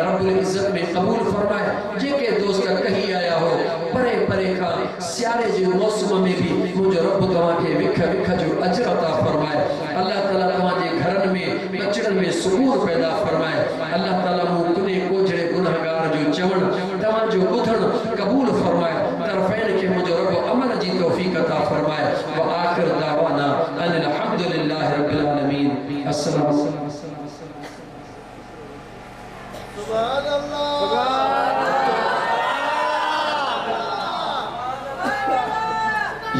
रब्बुल इज्जत में कबूल फरमाए जेके दोस्त कही आया हो परे परे का सियारे जे मौसम में भी मुझे रब तवा के विख विख जो अजर अता फरमाए अल्लाह ताला तवा जे घरन में बचड़न में सुकून पैदा फरमाए अल्लाह ताला मु कुने कोजड़े गुनाहगार जो चवण तवा जो बुधण कबूल फरमाए तरफैन के मुझे रब अमल जी तौफीक अता फरमाए व आखिर दावाना अनिल हम्दुलिल्लाहि रब्बिल आलमीन अस्सलाम सुभान अल्लाह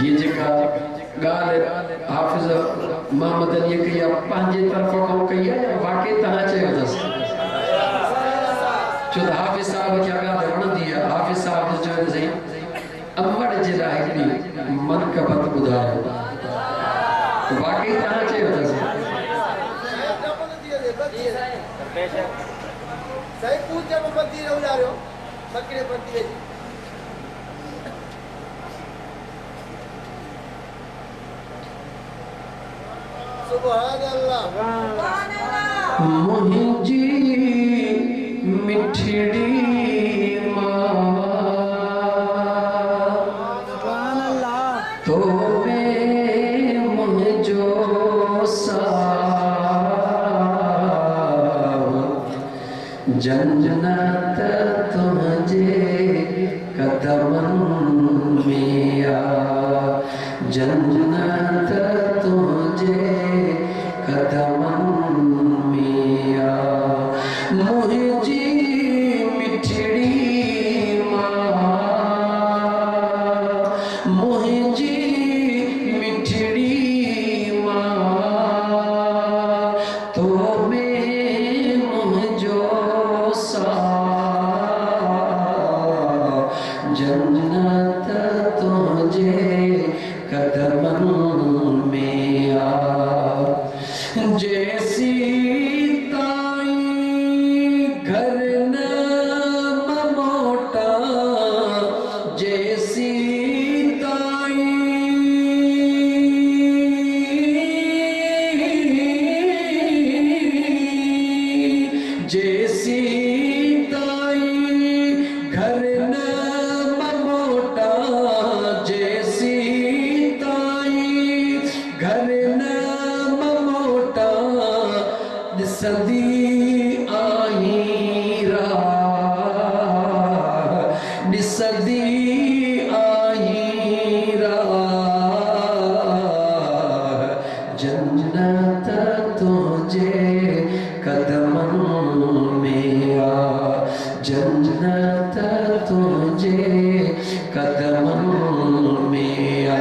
ये जेका गाल हाफिज मोहम्मद अली कया पांजे तरफ को कया वाकई तहां चयोस जो हाफिज साहब क्या गाल वणंदी है हाफिज साहब जो सही अमड़ जे लाइ हिकड़ी मनकबत बुधायो वाकई तहां चयोस सही पूछ जब बंदी रहो जा रहे हो बकरे बंदी है सुभान अल्लाह मुझी मिठड़ी मां सुभान अल्लाह तो मैं मुझो सा जन्नत तुझे कदमन में आ जन्नत तुझे कदमन में आ मुझी मिठड़ी मां मुझी मिठड़ी मां तो मैं मुझो सा जन्नत तुझे कदमन में निसंदी आई राह निसंदी आई राह जन्नत तुझे कदमों में आ जन्नत तुझे कदमों में आ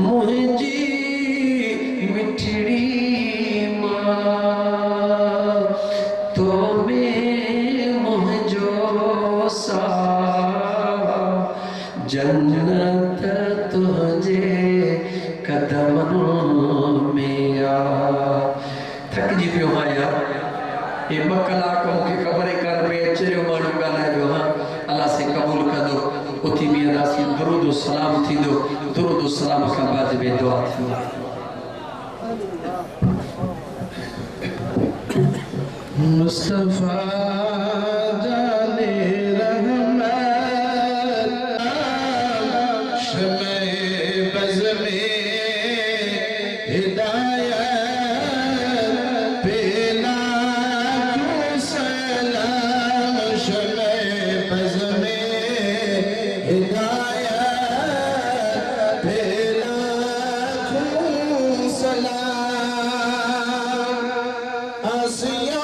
मुझी मिठड़ी मां तो में मुझो सा जन्नत तुझे कदमों में आ थक जी पियो मां यार ये बकलाक मुखे खबर कर पे अचरियो मानू गाला जो हां अल्लाह से कबूल कर दो उथी भी अदासी दुरूद सलाम थी दो दुरूद सलाम का बाद में दुआ थी मुस्तफा जाने रहमत शमे बज़ में हिदायत पेला सलाम शमे बज़ में हिदायत पेला सलाम आसिया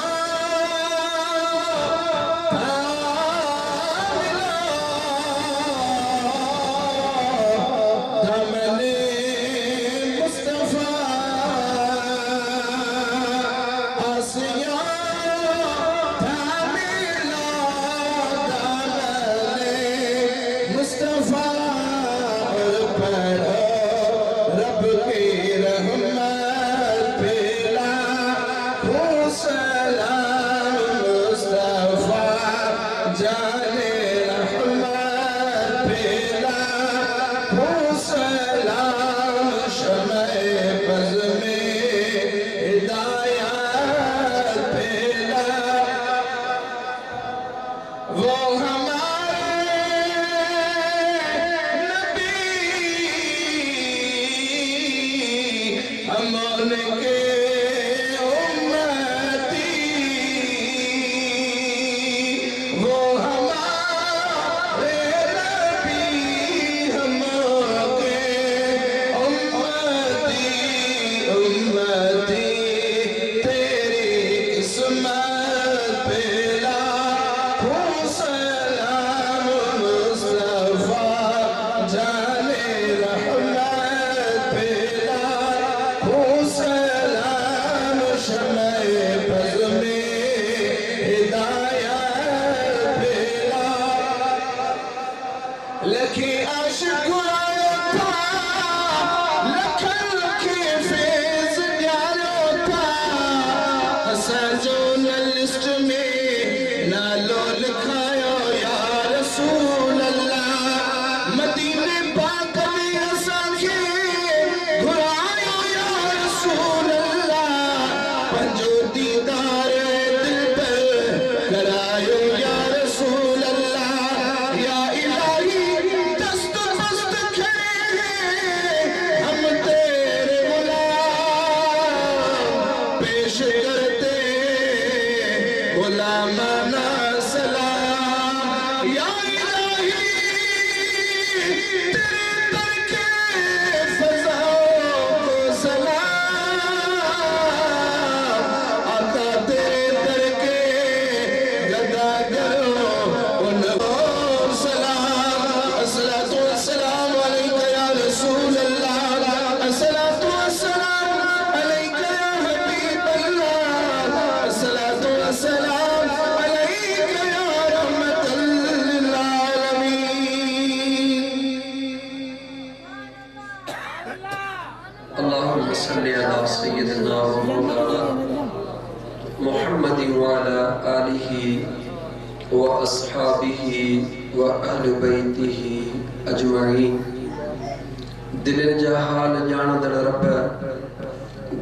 दिल जा हाल जाणदड़ रब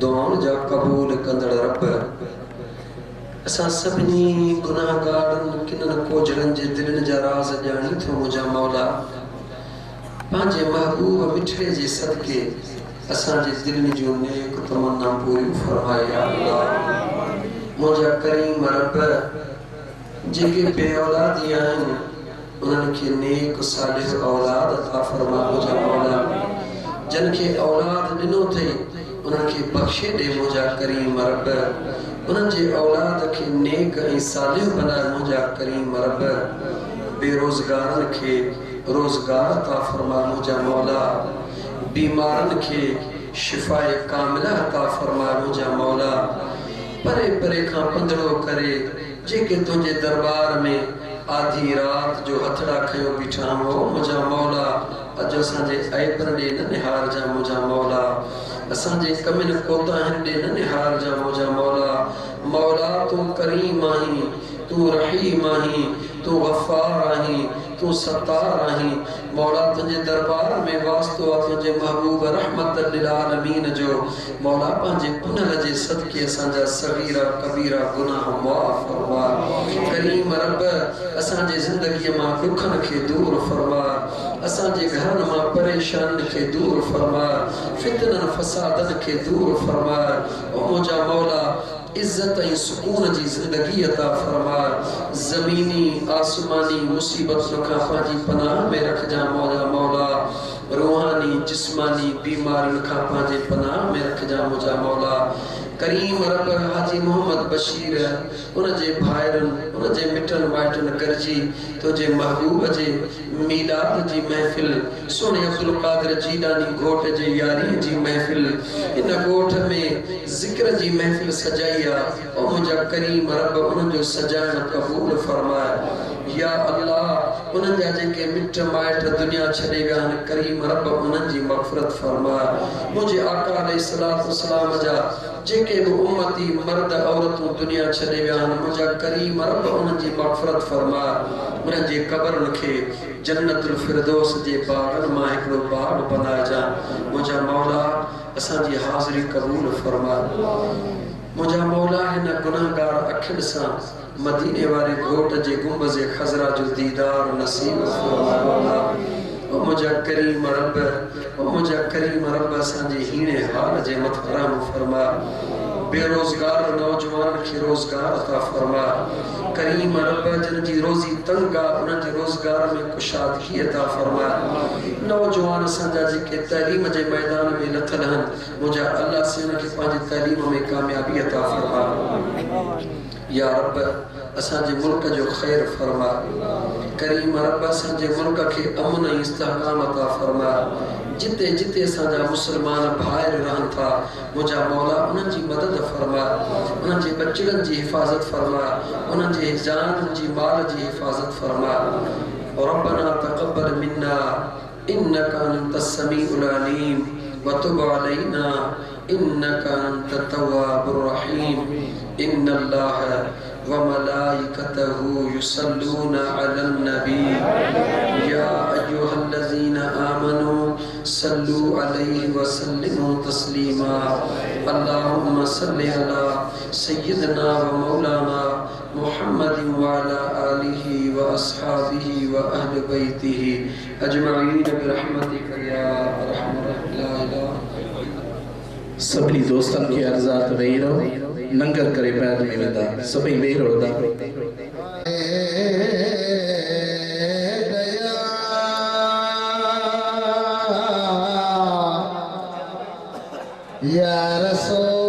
दुआउन जा कबूल कंदड़ रब असां सभिनी गुनाहगारनि किननि कोजरनि जे दिलनि जा राज़ ॼाणी थो मुंहिंजा मौला पंहिंजे महबूब मिठड़े जे सदके असांजे दिलनि जूं नेक तमन्ना पूरियूं फरमाए या अल्लाह मुझा करीम रब जेके बे औलादी आहिनि उन्हनि खे नेक सालिह औलाद अता फरमा मुझा मौला जन खे औलाद ॾिनो अथई उन्हनि खे बख़्शे ॾे मुझा करीम रब उन्हनि जे औलाद खे नेक ऐं सालिह बनाए मुझा करीम रब बेरोज़गारनि खे रोज़गार अता फरमा मुझा मौला बीमारनि खे शिफ़ाए कामिला अता फरमा मुझा मौला परे परे खां पंधड़ो करे जेके तुंहिंजे दरबार में आधी रात जो हथड़ा खयो बीठा हो मुझा मौला अज असांजे ऐबन ॾे न निहारजा मुझा मौला असांजे कमिन कोताहिन ॾे न निहारजा मुझा मौला मौला तू करीम आहीं तू रहीम आहीं तू गफ़ार आहीं तू सत्तार आहीं मौला तुझे दरबार में वास्तो आ तुझे महबूब रहमत लिल आलमीन जो मौला पंहिंजे पुनर जे सदके असांजा सगीरा कबीरा गुनाह माफ़ फरमा करीम रब असांजे ज़िंदगीअ मां दुखन खे दूर फरमा असांजे घरनि मां परेशान खे दूर फरमा फितनन फसादन खे दूर फरमा ओ मुझा मौला इज्जत ऐं सुकून जी ज़िंदगी अता फरमा ज़मीनी आसमानी मुसीबतुन खां पंहिंजी पनाह में रखजा मौला मौला रूहानी जिस्मानी बीमारियुनि खां पंहिंजे पनाह में रखजा मुझा मौला करीम रब हाजी मोहम्मद बशीर उन जे भाइरनि उन जे मिटनि माइटनि गॾिजी तुंहिंजे महबूब जे मीलाद जी महफ़िल सोने अब्दुल कादिर जीलानी घोट जे यारी जी महफ़िल इन ॻोठ में ज़िक्र जी महफ़िल सजाई आहे ओ मुंहिंजा करीम रब उन जो सजाइण क़बूल फरमाए या अल्लाह उन जा जेके मिट माइट दुनिया छॾे विया आहिनि करीम रब उन्हनि जी मग़फ़िरत फरमाए मुंहिंजे आका अलैहिस्सलातु वस्सलाम जा जेके भी उम्मती मर्द औरतूं दुनिया छॾे विया आहिनि मुंहिंजा करीम रब उन्हनि जी मग़फ़िरत फरमाए उन्हनि जे क़ब्रनि खे जन्नतुल फिरदौस जे बाग़नि मां हिकिड़ो बाग़ बनाइजा मुंहिंजा मौला असांजी हाज़िरी क़बूल फरमाए मुंहिंजा मौला हिन गुनाहगार अखियुनि सां मदीने वारे घोट जे गुंबज़ खज़रा जो दीदार नसीब फरमा ओ मुझा करीम रब असांजे हीणे हाल जे मथां रहम फरमा बेरोज़गार नौजवान खे रोज़गार अता फरमा करीम रब जिन जी रोज़ी तंग आहे उन्हनि जे रोज़गार में कुशादगी अता फरमा नौजवान असांजा जेके तइलीम जे मैदान में लथल आहिनि मुंहिंजा अल्लाह से उनखे पंहिंजी तइलीम में कामयाबी अता फरमा या रब असांजे मुल्क जो ख़ैर फरमा करीम रब असांजे मुल्क खे अमन ऐं इस्तेहकाम अता फरमा जिते जिते असांजा मुसलमान भाइर रहनि था मुंहिंजा मौला उन्हनि जी मदद फरमा उन्हनि जे बचड़नि जी हिफ़ाज़त फरमा उन्हनि जे जान जी माल जी हिफ़ाज़त फरमा रब्बना तक़ब्बल मिन्ना इन्नका अंतस समीउल अलीम वतुब अलैना इन्नका अंतत तव्वाबुर रहीम इन्नल्लाह व मलाइकतहु युसल्लूना अलन नबी या अय्युहल्लज़ीना आमनू सल्लू अलैहि व सल्लिमू तस्लीमा अल्लाहुम्मा सल्लि अला सय्यिदना व मौलाना मुहम्मद व अला आलिहि व अस्हाबिहि व अहल बैतिहि अजमईन बिरहमतिका या अरहमर राहिमीन सभी दोस्तन के अर्जात वेही रहो नंगर करे पैर में वेंदा सभी वेही रहो या रसूल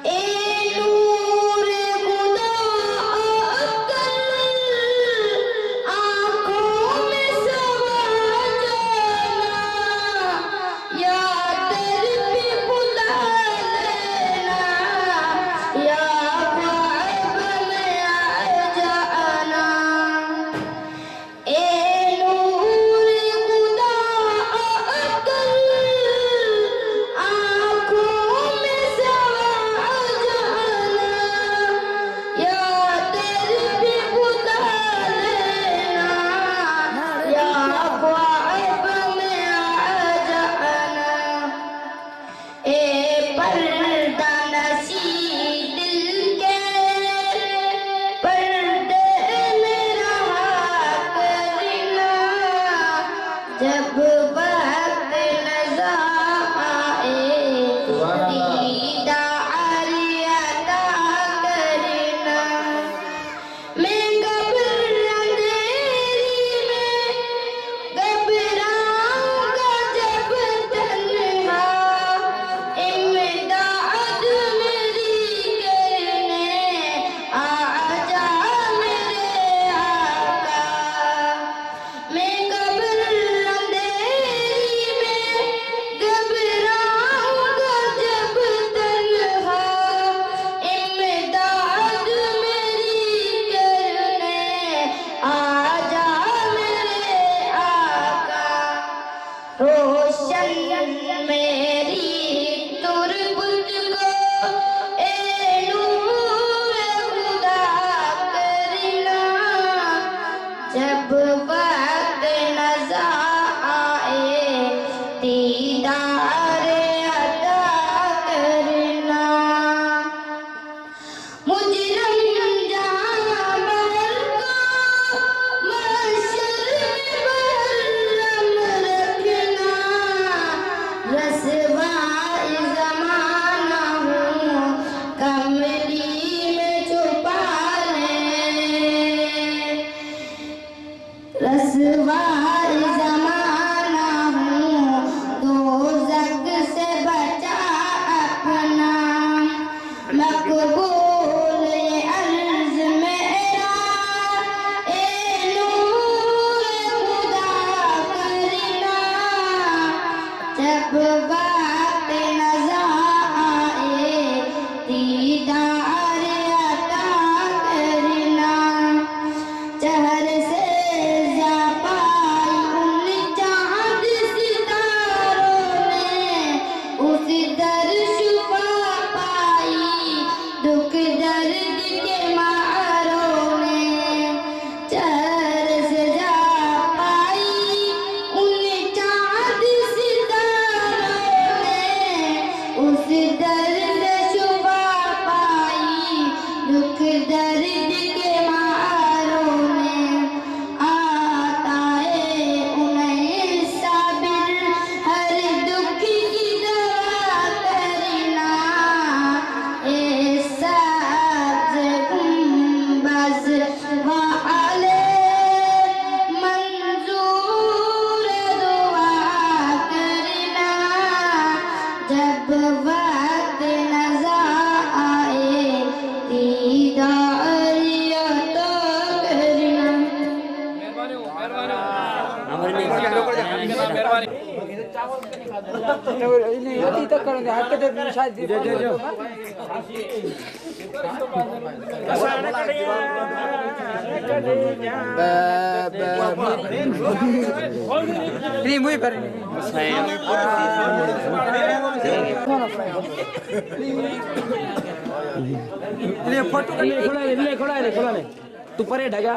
ए नूर खुदा तू परे ढगा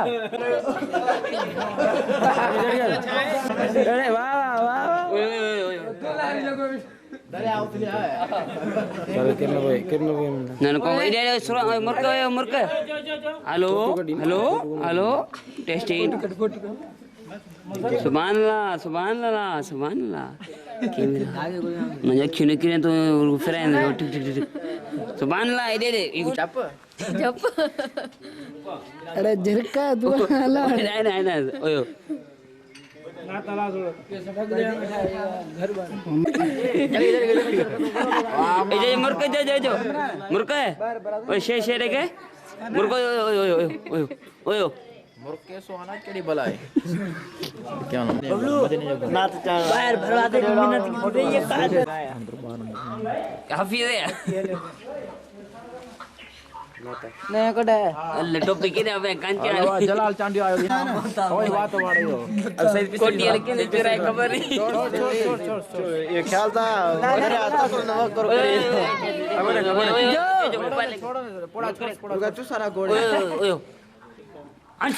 अरे वाह वाह मुर्क हेलो हेलो हेलो टेस्टिंग सुभान अल्लाह सुभान अल्लाह सुभान अल्लाह म्हणजे खिने खिने तो फ्रेंड टिक टिक टिक सुभान अल्लाह दे दे चप जप अरे झिरका तू आला नाही नाही नाही ओयो मुर्क जो मुर्क ओय शे रे के मुर्क ओयो ओयो ओयो ओयो मुर्के सोना केड़ी बलाई क्या नाम नाथ बाहर भरवा दे मिनट की ये हाफिज है नहीं कोडे लटो पिके दे अबे कांचा जलाल चांडी आयो ओए बात वाड़े हो अब सही कोटी के ले तेरा खबर नहीं ये ख्याल था मेरे हाथ पर नमक करो पोड़ा चुसारा गोड़े ओयो बस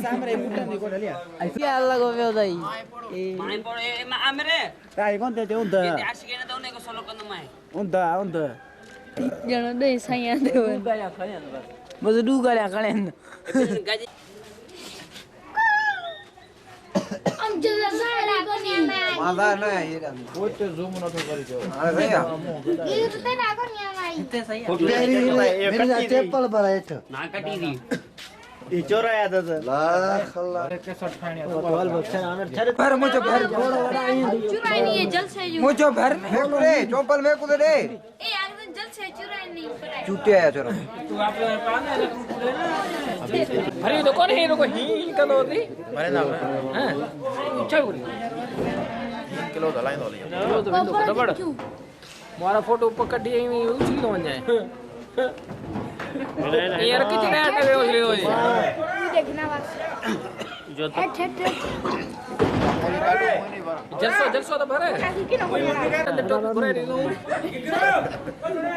हमरे मुट्ठा नहीं कोड़ लिया क्या लगो वे दाई माय पड़े आमरे काय कोणते ते उंदा ये आशिके ने दोने को सोलो कंद माय उंदा जण दे सैया देव बस दू गल्या कळेन गाजी आमच्या सारा कोण्या माझा नाही पोटे झूम नको करी जो अरे भैया इरते ना कोण्या नाही मेरी चप्पल भरायच ना कटी दी ई चोराया दादा ला खल्ला 61 खाणी वाल बच्चा आमर भर मुझे भर चुराई नहीं है जल से जो मुझे भर रे चप्पल में कूद रे ए यार जल से चुराई नहीं ऊपर चूटे आया चोरा अरे तो कौन है को ही कलो दी मारे ना हां चल 3 किलो दलाई दो लिया तो बिंदु डबड़ मारा फोटो पकड़ दिए उछली तो बन जाए यार कितने आटे उछली हो जाए देखना बस जो हट जलसो तो भरे की ना कोण्या टोपी भरे दी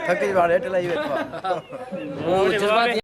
थकी बाड़े लाई ओ जज्बात